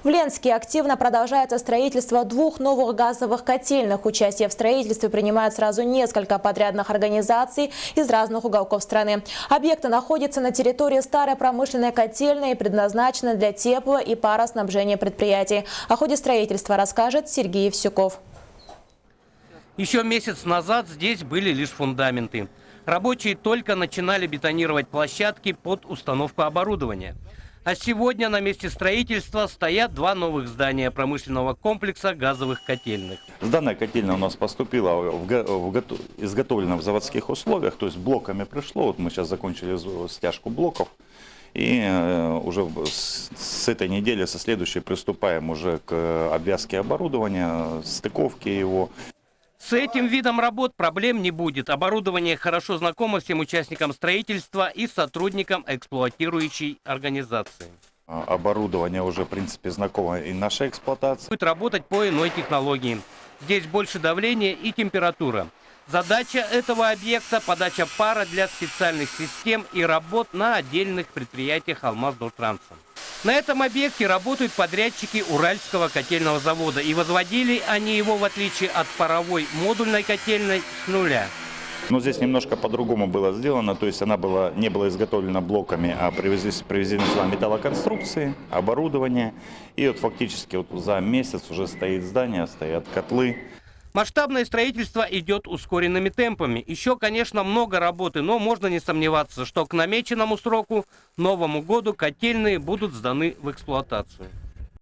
В Ленске активно продолжается строительство 2 новых газовых котельных. Участие в строительстве принимают сразу несколько подрядных организаций из разных уголков страны. Объекты находятся на территории старой промышленной котельной и предназначены для тепло- и пароснабжения предприятий. О ходе строительства расскажет Сергей Евсюков. Еще месяц назад здесь были лишь фундаменты. Рабочие только начинали бетонировать площадки под установку оборудования. А сегодня на месте строительства стоят 2 новых здания промышленного комплекса газовых котельных. Данная котельная у нас поступила, изготовлена в заводских условиях, то есть блоками пришло. Вот мы сейчас закончили стяжку блоков. И уже с этой недели, со следующей, приступаем уже к обвязке оборудования, стыковке его. С этим видом работ проблем не будет. Оборудование хорошо знакомо всем участникам строительства и сотрудникам эксплуатирующей организации. Оборудование уже, в принципе, знакомо и нашей эксплуатации. Будет работать по иной технологии. Здесь больше давления и температура. Задача этого объекта – подача пара для специальных систем и работ на отдельных предприятиях Алмаздортранса. На этом объекте работают подрядчики Уральского котельного завода. И возводили они его, в отличие от паровой модульной котельной, с нуля. Но здесь немножко по-другому было сделано. То есть она не была изготовлена блоками, а привезены сюда металлоконструкции, оборудование. И вот фактически вот за месяц уже стоит здание, стоят котлы. Масштабное строительство идет ускоренными темпами. Еще, конечно, много работы, но можно не сомневаться, что к намеченному сроку, Новому году, котельные будут сданы в эксплуатацию.